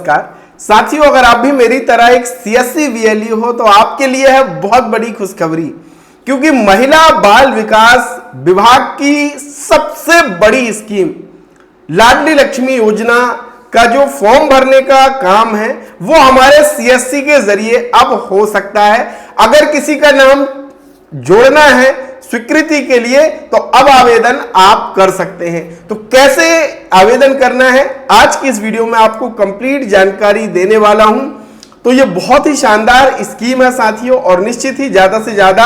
नमस्कार साथियों, अगर आप भी मेरी तरह एक सीएससी वीएलई हो तो आपके लिए है बहुत बड़ी खुशखबरी, क्योंकि महिला बाल विकास विभाग की सबसे बड़ी स्कीम लाडली लक्ष्मी योजना का जो फॉर्म भरने का काम है वो हमारे सीएससी के जरिए अब हो सकता है। अगर किसी का नाम जोड़ना है स्वीकृति के लिए तो अब आवेदन आप कर सकते हैं। तो कैसे आवेदन करना है आज की इस वीडियो में आपको कंप्लीट जानकारी देने वाला हूं। तो ये बहुत ही शानदार स्कीम है साथियों, और निश्चित ही ज्यादा से ज्यादा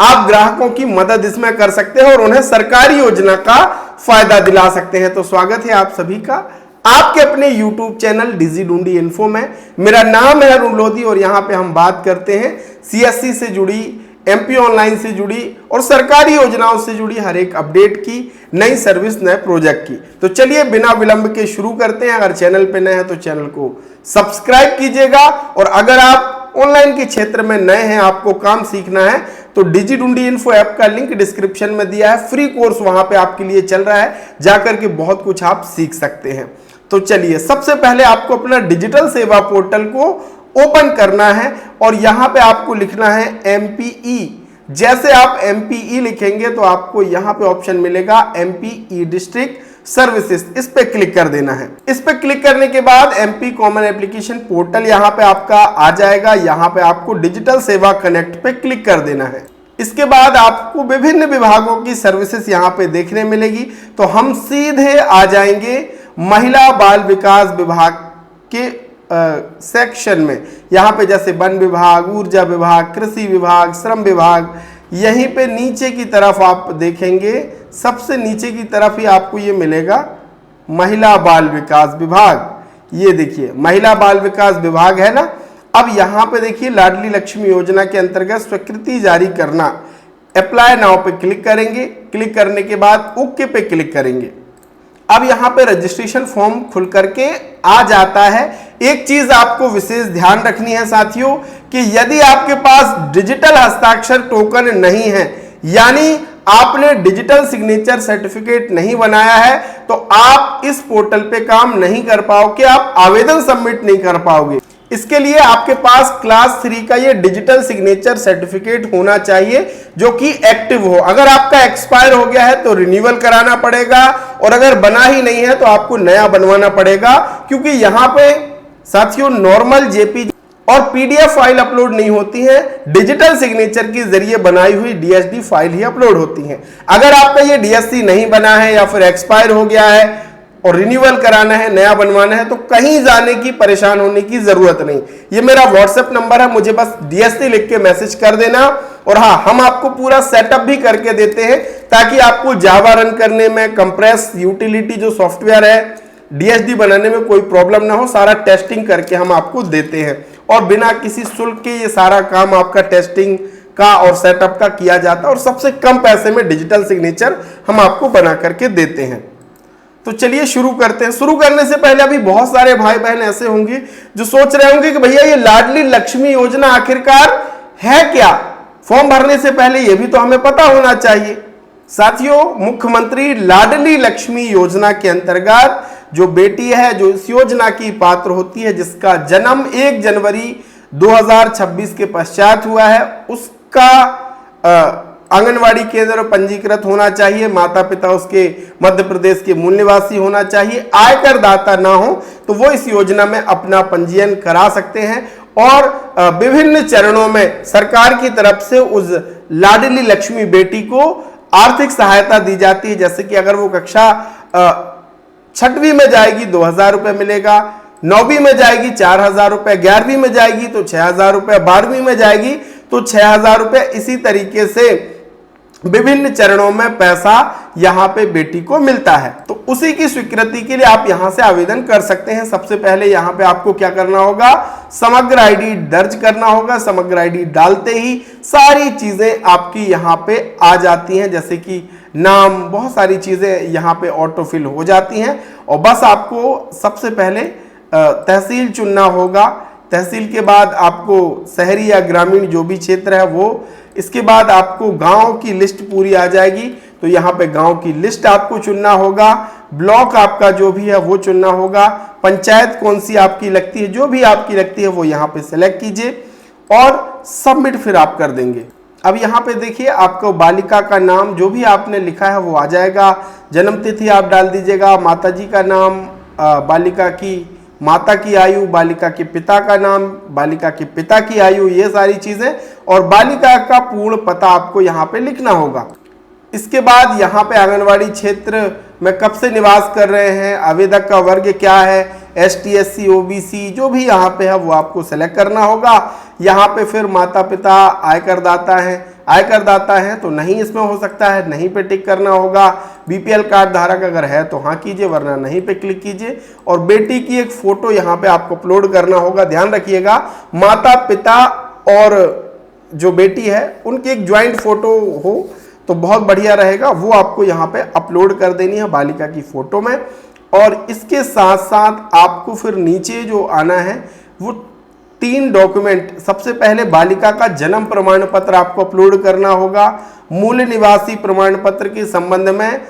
आप ग्राहकों की मदद इसमें कर सकते हैं और उन्हें सरकारी योजना का फायदा दिला सकते हैं। तो स्वागत है आप सभी का आपके अपने YouTube चैनल डिजी ढूंढी इन्फो में। मेरा नाम है अरुण लोधी और यहाँ पे हम बात करते हैं सीएससी से जुड़ी, एमपी ऑनलाइन से जुड़ी और सरकारी योजनाओं से जुड़ी हर एक अपडेट की, नई सर्विस, नए प्रोजेक्ट की। तो चलिए बिना विलंब के शुरू करते हैं। अगर चैनल पे नए हैं तो चैनल को सब्सक्राइब कीजिएगा, और अगर आप ऑनलाइन के क्षेत्र में नए हैं, आपको काम सीखना है, तो डिजी ढूंढी इन्फो ऐप का लिंक डिस्क्रिप्शन में दिया है। फ्री कोर्स वहां पे आपके लिए चल रहा है, जाकर के बहुत कुछ आप सीख सकते हैं। तो चलिए सबसे पहले आपको अपना डिजिटल सेवा पोर्टल को ओपन करना है और यहां पे आपको लिखना है एमपीई। जैसे आप एमपीई लिखेंगे तो आपको यहां पे ऑप्शन मिलेगा एमपीई डिस्ट्रिक्ट सर्विसेज, इस पे क्लिक कर देना है। इस पे क्लिक करने के बाद एमपी कॉमन एप्लीकेशन पोर्टल यहां पे आपका आ जाएगा। यहां पे आपको डिजिटल सेवा कनेक्ट पे क्लिक कर देना है। इसके बाद आपको विभिन्न विभागों की सर्विसेज यहां पे देखने मिलेगी। तो हम सीधे आ जाएंगे महिला बाल विकास विभाग के सेक्शन में। यहां पे जैसे वन विभाग, ऊर्जा विभाग, कृषि विभाग, श्रम विभाग, यहीं पे नीचे की तरफ आप देखेंगे, सबसे नीचे की तरफ ही आपको ये मिलेगा महिला बाल विकास विभाग। ये देखिए महिला बाल विकास विभाग है ना। अब यहां पे देखिए लाडली लक्ष्मी योजना के अंतर्गत स्वीकृति जारी करना, अप्लाई नाउ पे क्लिक करेंगे। क्लिक करने के बाद ओके पे क्लिक करेंगे। अब यहां पे रजिस्ट्रेशन फॉर्म खुल करके आ जाता है। एक चीज आपको विशेष ध्यान रखनी है साथियों, कि यदि आपके पास डिजिटल हस्ताक्षर टोकन नहीं है, यानी आपने डिजिटल सिग्नेचर सर्टिफिकेट नहीं बनाया है, तो आप इस पोर्टल पे काम नहीं कर पाओगे, आप आवेदन सबमिट नहीं कर पाओगे। इसके लिए आपके पास क्लास 3 का ये डिजिटल सिग्नेचर सर्टिफिकेट होना चाहिए जो कि एक्टिव हो। अगर आपका एक्सपायर हो गया है तो रिन्यूअल कराना पड़ेगा, और अगर बना ही नहीं है तो आपको नया बनवाना पड़ेगा, क्योंकि यहां पे साथियों नॉर्मल जेपीजी और पीडीएफ फाइल अपलोड नहीं होती है, डिजिटल सिग्नेचर के जरिए बनाई हुई डीएसडी फाइल ही अपलोड होती है। अगर आपका ये डीएससी नहीं बना है या फिर एक्सपायर हो गया है और रिन्यूअल कराना है, नया बनवाना है, तो कहीं जाने की, परेशान होने की जरूरत नहीं। ये मेरा व्हाट्सएप नंबर है, मुझे बस डीएससी लिख के मैसेज कर देना, और हाँ, हम आपको पूरा सेटअप भी करके देते हैं ताकि आपको जावा रन करने में, कंप्रेस यूटिलिटी जो सॉफ्टवेयर है, डीएसडी बनाने में कोई प्रॉब्लम ना हो। सारा टेस्टिंग करके हम आपको देते हैं, और बिना किसी शुल्क के ये सारा काम आपका टेस्टिंग का और सेटअप का किया जाता है, और सबसे कम पैसे में डिजिटल सिग्नेचर हम आपको बना करके देते हैं। तो चलिए शुरू करते हैं। शुरू करने से पहले अभी बहुत सारे भाई बहन ऐसे होंगे जो सोच रहे होंगे कि भैया ये लाडली लक्ष्मी योजना आखिरकार है क्या, फॉर्म भरने से पहले ये भी तो हमें पता होना चाहिए। साथियों, मुख्यमंत्री लाडली लक्ष्मी योजना के अंतर्गत जो बेटी है, जो इस योजना की पात्र होती है, जिसका जन्म 1 जनवरी 2026 के पश्चात हुआ है, उसका आंगनवाड़ी केंद्र पंजीकृत होना चाहिए, माता पिता उसके मध्य प्रदेश के मूल निवासी होना चाहिए, आयकर दाता ना हो तो वो इस योजना में अपना पंजीयन करा सकते हैं। और विभिन्न चरणों में सरकार की तरफ से उस लाडली लक्ष्मी बेटी को आर्थिक सहायता दी जाती है। जैसे कि अगर वो कक्षा 6वीं में जाएगी 2000 रुपये मिलेगा, 9वीं में जाएगी 4000 रुपये, 11वीं में जाएगी तो 6000 रुपये, 12वीं में जाएगी तो 6000 रुपये। इसी तरीके से विभिन्न चरणों में पैसा यहां पे बेटी को मिलता है। तो उसी की स्वीकृति के लिए आप यहां से आवेदन कर सकते हैं। सबसे पहले यहां पे आपको क्या करना होगा, समग्र आईडी दर्ज करना होगा। समग्र आईडी डालते ही सारी चीजें आपकी यहां पे आ जाती हैं, जैसे कि नाम, बहुत सारी चीजें यहां पे ऑटो फिल हो जाती हैं। और बस आपको सबसे पहले तहसील चुनना होगा। तहसील के बाद आपको शहरी या ग्रामीण जो भी क्षेत्र है वो, इसके बाद आपको गांव की लिस्ट पूरी आ जाएगी। तो यहाँ पे गांव की लिस्ट आपको चुनना होगा, ब्लॉक आपका जो भी है वो चुनना होगा, पंचायत कौन सी आपकी लगती है, जो भी आपकी लगती है वो यहाँ पे सेलेक्ट कीजिए और सबमिट फिर आप कर देंगे। अब यहाँ पे देखिए आपको बालिका का नाम जो भी आपने लिखा है वो आ जाएगा, जन्म तिथि आप डाल दीजिएगा, माताजी का नाम, बालिका की माता की आयु, बालिका के पिता का नाम, बालिका के पिता की आयु, ये सारी चीजें, और बालिका का पूर्ण पता आपको यहाँ पे लिखना होगा। इसके बाद यहाँ पे आंगनवाड़ी क्षेत्र में कब से निवास कर रहे हैं, आवेदक का वर्ग क्या है, ST SC OBC जो भी यहाँ पे है वो आपको सेलेक्ट करना होगा। यहाँ पे फिर माता पिता आयकरदाता है, आयकरदाता है तो नहीं इसमें हो सकता है, नहीं पे टिक करना होगा। BPL कार्ड धारक अगर है तो हाँ कीजिए, वरना नहीं पे क्लिक कीजिए। और बेटी की एक फोटो यहाँ पे आपको अपलोड करना होगा। ध्यान रखिएगा माता पिता और जो बेटी है उनकी एक ज्वाइंट फोटो हो तो बहुत बढ़िया रहेगा, वो आपको यहाँ पे अपलोड कर देनी है बालिका की फोटो में। और इसके साथ साथ आपको फिर नीचे जो आना है वो 3 डॉक्यूमेंट, सबसे पहले बालिका का जन्म प्रमाण पत्र आपको अपलोड करना होगा, मूल निवासी प्रमाण पत्र के संबंध में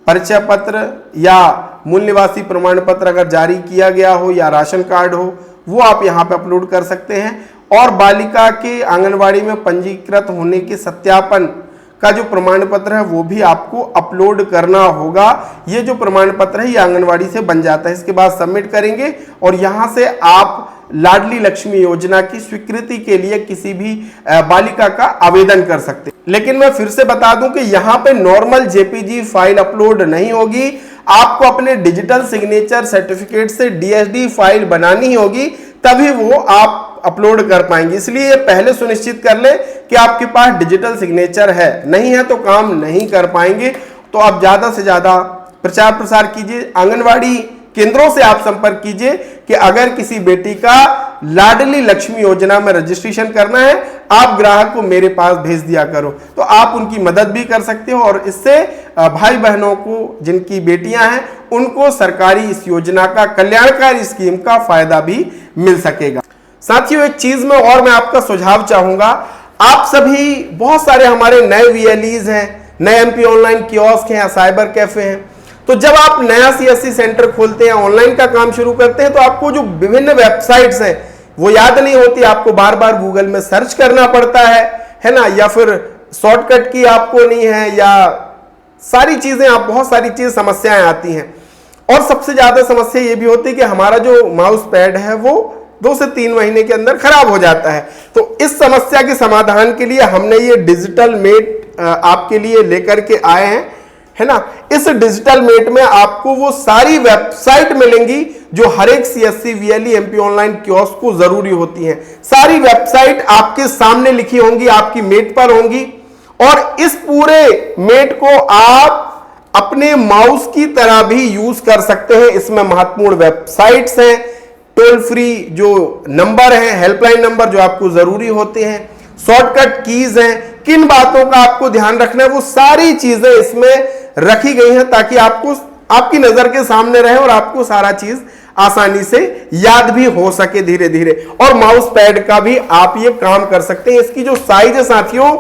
परिचय पत्र या मूल निवासी प्रमाण पत्र अगर जारी किया गया हो या राशन कार्ड हो वो आप यहाँ पे अपलोड कर सकते हैं। और बालिका के आंगनवाड़ी में पंजीकृत होने के सत्यापन का जो प्रमाण पत्र है वो भी आपको अपलोड करना होगा। ये जो प्रमाण पत्र है ये आंगनवाड़ी से बन जाता है। इसके बाद सबमिट करेंगे और यहाँ से आप लाडली लक्ष्मी योजना की स्वीकृति के लिए किसी भी बालिका का आवेदन कर सकते हैं। लेकिन मैं फिर से बता दूं कि यहाँ पे नॉर्मल JPG फाइल अपलोड नहीं होगी, आपको अपने डिजिटल सिग्नेचर सर्टिफिकेट से DSD फाइल बनानी होगी, तभी वो आप अपलोड कर पाएंगे। इसलिए पहले सुनिश्चित कर ले कि आपके पास डिजिटल सिग्नेचर है, नहीं है तो काम नहीं कर पाएंगे। तो आप ज्यादा से ज्यादा प्रचार प्रसार कीजिए, आंगनवाड़ी केंद्रों से आप संपर्क कीजिए कि अगर किसी बेटी का लाडली लक्ष्मी योजना में रजिस्ट्रेशन करना है, आप ग्राहक को मेरे पास भेज दिया करो, तो आप उनकी मदद भी कर सकते हो और इससे भाई बहनों को जिनकी बेटियां हैं उनको सरकारी इस योजना का, कल्याणकारी स्कीम का फायदा भी मिल सकेगा। साथियों एक चीज में और मैं आपका सुझाव चाहूंगा, आप सभी बहुत सारे हमारे नए VLEs हैं, नए MP ऑनलाइन कियोस्क हैं या साइबर कैफे हैं, तो जब आप नया CSC सेंटर खोलते हैं, ऑनलाइन का काम शुरू करते हैं, तो आपको जो विभिन्न वेबसाइट्स हैं वो याद नहीं होती, आपको बार बार गूगल में सर्च करना पड़ता है ना, या फिर शॉर्टकट की आपको नहीं है, या सारी चीजें आप बहुत सारी चीज समस्याएं आती हैं। और सबसे ज्यादा समस्या ये भी होती है कि हमारा जो माउस पैड है वो 2 से 3 महीने के अंदर खराब हो जाता है। तो इस समस्या के समाधान के लिए हमने ये डिजिटल मेट आपके लिए लेकर के आए हैं, है ना। इस डिजिटल मेट में आपको वो सारी वेबसाइट मिलेंगी जो हर एक CSC VLE MP online kiosk को जरूरी होती हैं। सारी वेबसाइट आपके सामने लिखी होंगी, आपकी मेट पर होंगी, और इस पूरे मेट को आप अपने माउस की तरह भी यूज कर सकते हैं। इसमें महत्वपूर्ण वेबसाइट्स हैं, टोल फ्री जो नंबर है, हेल्पलाइन नंबर जो आपको जरूरी होते हैं, शॉर्टकट कीज हैं, किन बातों का आपको ध्यान रखना है, वो सारी चीजें इसमें रखी गई हैं ताकि आपको आपकी नजर के सामने रहे और आपको सारा चीज आसानी से याद भी हो सके धीरे धीरे। और माउस पैड का भी आप ये काम कर सकते हैं। इसकी जो साइज है साथियों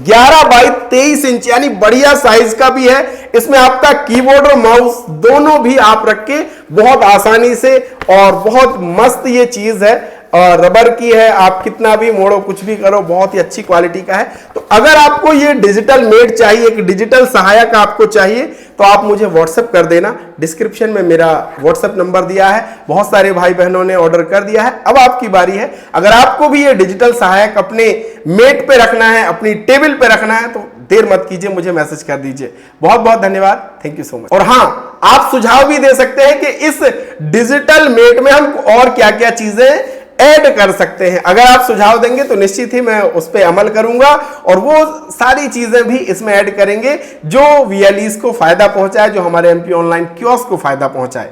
11 बाई 23 इंच यानी बढ़िया साइज का भी है। इसमें आपका कीबोर्ड और माउस दोनों भी आप रख के बहुत आसानी से, और बहुत मस्त ये चीज है, और रबर की है, आप कितना भी मोड़ो कुछ भी करो, बहुत ही अच्छी क्वालिटी का है। तो अगर आपको ये डिजिटल मेट चाहिए, एक डिजिटल सहायक आपको चाहिए, तो आप मुझे व्हाट्सएप कर देना। डिस्क्रिप्शन में मेरा व्हाट्सएप नंबर दिया है, बहुत सारे भाई बहनों ने ऑर्डर कर दिया है, अब आपकी बारी है। अगर आपको भी ये डिजिटल सहायक अपने मेट पे रखना है, अपनी टेबल पे रखना है, तो देर मत कीजिए, मुझे मैसेज कर दीजिए। बहुत बहुत धन्यवाद, थैंक यू सो मच। और हाँ, आप सुझाव भी दे सकते हैं कि इस डिजिटल मेट में हम और क्या क्या चीजें ऐड कर सकते हैं। अगर आप सुझाव देंगे तो निश्चित ही मैं उस पर अमल करूंगा और वो सारी चीजें भी इसमें ऐड करेंगे जो VLEs को फायदा पहुंचाए, जो हमारे MP ऑनलाइन कियोस्क को फायदा पहुंचाए।